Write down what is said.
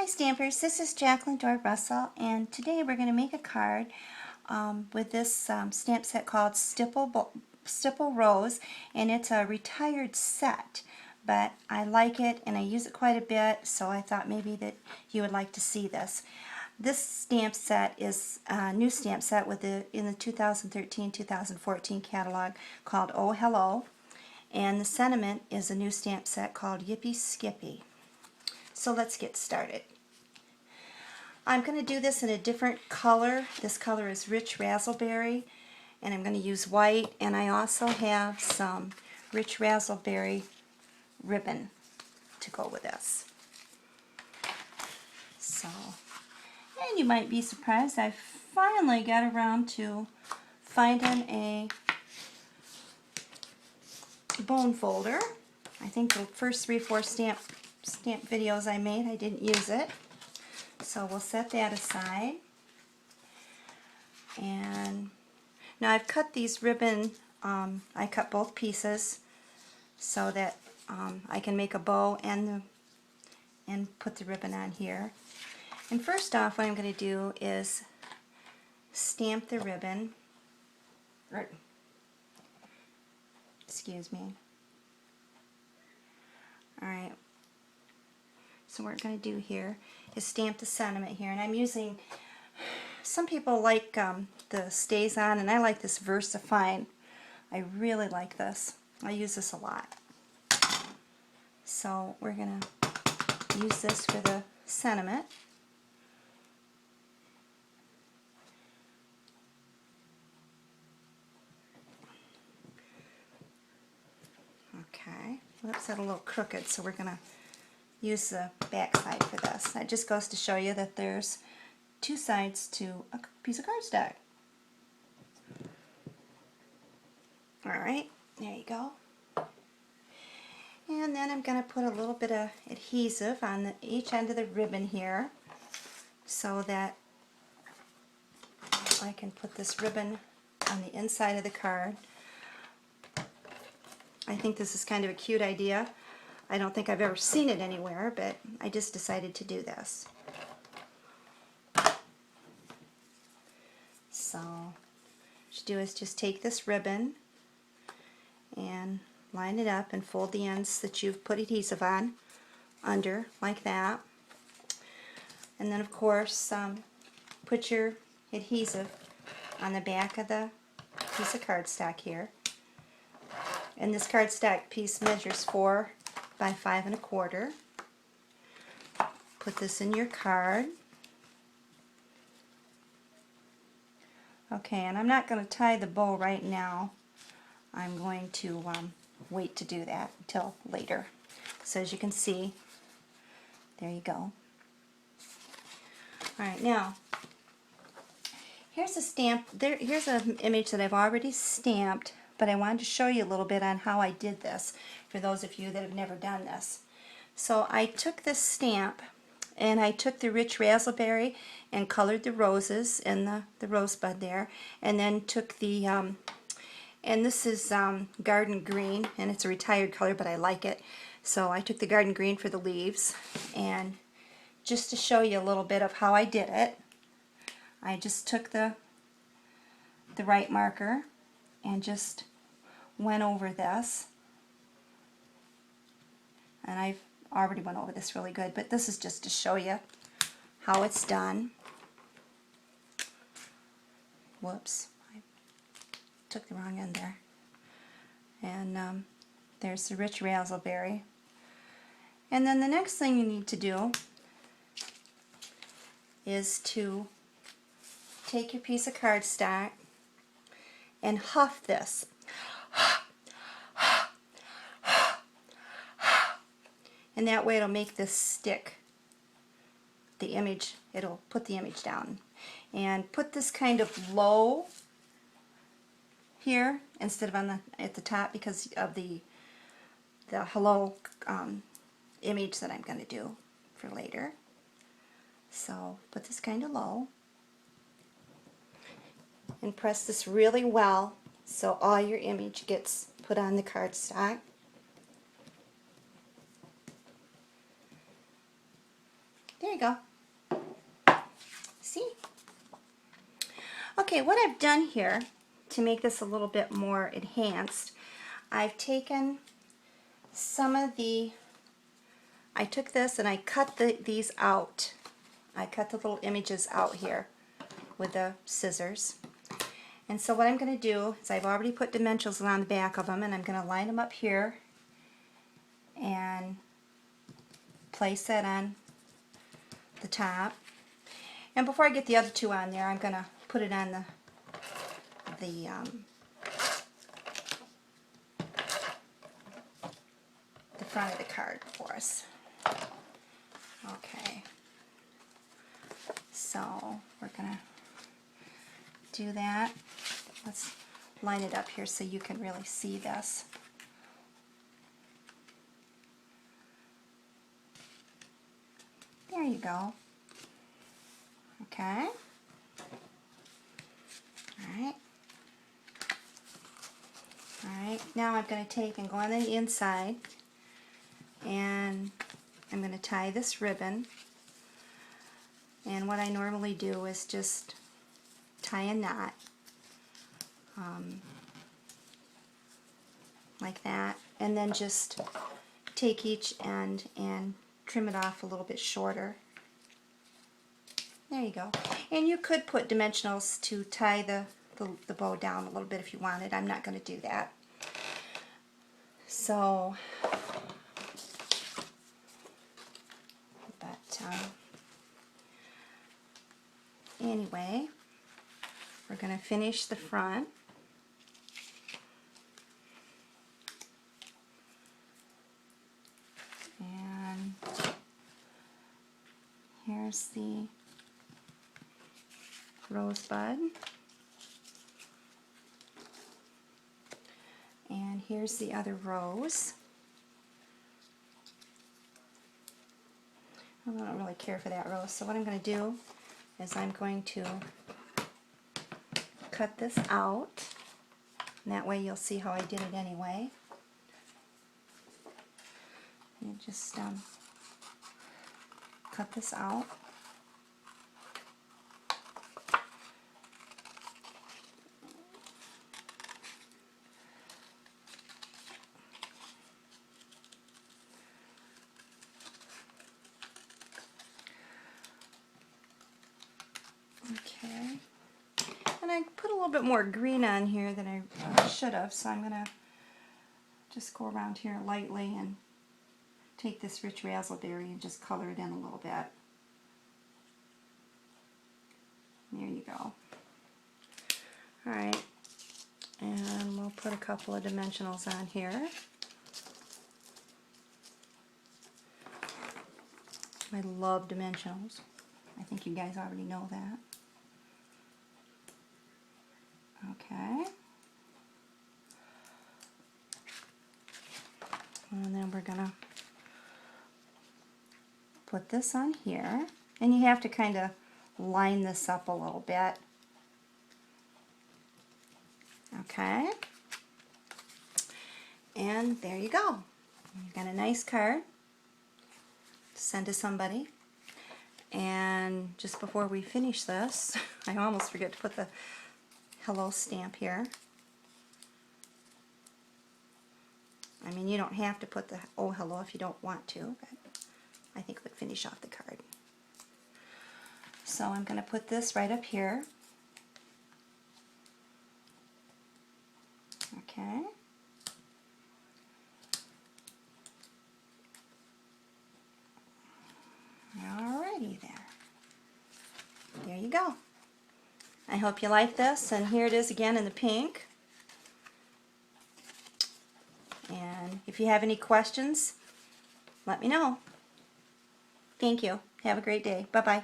Hi Stampers, this is Jacqueline Dorer-Russell, and today we're going to make a card with this stamp set called Stipple Rose, and it's a retired set, but I like it and I use it quite a bit, so I thought maybe that you would like to see this. This stamp set is a new stamp set in the 2013-2014 catalog called Oh Hello, and the sentiment is a new stamp set called Yippee Skippee. So let's get started. I'm going to do this in a different color. This color is rich razzleberry, and I'm going to use white, and I also have some rich razzleberry ribbon to go with this. So, and you might be surprised, I finally got around to finding a bone folder. I think the first 3-4 stamp videos I made, I didn't use it. So we'll set that aside. And now I've cut these ribbon, I cut both pieces so that I can make a bow and put the ribbon on here. And first off, what I'm going to do is stamp the ribbon. Excuse me. Alright. So what we're going to do here is stamp the sentiment here, and I'm using, some people like the Stays On, and I like this VersaFine. I really like this. I use this a lot. So we're going to use this for the sentiment. Okay, whoops, that's a little crooked, so we're going to use the back side for this. That just goes to show you that there's two sides to a piece of cardstock. Alright, there you go. And then I'm going to put a little bit of adhesive on each end of the ribbon here so that I can put this ribbon on the inside of the card. I think this is kind of a cute idea. I don't think I've ever seen it anywhere, but I just decided to do this. So what you do is just take this ribbon and line it up and fold the ends that you've put adhesive on under, like that. And then of course put your adhesive on the back of the piece of cardstock here. And this cardstock piece measures 4 by 5 1/4. Put this in your card. Okay, and I'm not going to tie the bow right now. I'm going to wait to do that until later. So as you can see, there you go. Alright, now here's a stamp. Here's an image that I've already stamped, but I wanted to show you a little bit on how I did this for those of you that have never done this. So I took this stamp and I took the rich razzleberry and colored the roses in the rosebud there, and then took the and this is garden green, and it's a retired color but I like it, so I took the garden green for the leaves. And just to show you a little bit of how I did it, I just took the right marker and just went over this, and I've already went over this really good, but this is just to show you how it's done. Whoops, I took the wrong end there. And there's the rich razzleberry. And then the next thing you need to do is to take your piece of cardstock and huff this. And that way it'll make this stick. The image, it'll put the image down. And put this kind of low here instead of at the top, because of the hello image that I'm going to do for later. So put this kind of low. And press this really well so all your image gets put on the cardstock. There you go. See? Okay, what I've done here to make this a little bit more enhanced, I've taken some of the, I took this and I cut these out. I cut the little images out here with the scissors. And so what I'm going to do is I've already put dimensionals on the back of them, and I'm going to line them up here and place that on the top. And before I get the other two on there, I'm going to put it on the front of the card for us. Okay, so we're going to do that. Let's line it up here so you can really see this. There you go. Okay. Alright. Alright, now I'm going to take and go on the inside, and I'm going to tie this ribbon. And what I normally do is just tie a knot like that, and then just take each end and trim it off a little bit shorter. There you go. And you could put dimensionals to tie the bow down a little bit if you wanted. I'm not going to do that. So, but anyway, we're going to finish the front. And here's the rosebud. And here's the other rose. I don't really care for that rose, so what I'm going to do is I'm going to cut this out, and that way you'll see how I did it anyway. And just cut this out. Okay, and I put a little bit more green on here than I should have, so I'm going to just go around here lightly and take this rich razzleberry and just color it in a little bit. There you go. Alright, and we'll put a couple of dimensionals on here. I love dimensionals. I think you guys already know that. Okay. And then we're going to put this on here. And you have to kind of line this up a little bit. Okay. And there you go. You've got a nice card to send to somebody. And just before we finish this, I almost forget to put the hello stamp here. I mean, you don't have to put the oh hello if you don't want to, but I think it would finish off the card. So I'm going to put this right up here. Okay. Alrighty there. There you go. I hope you like this, and here it is again in the pink. And if you have any questions, let me know. Thank you. Have a great day. Bye-bye.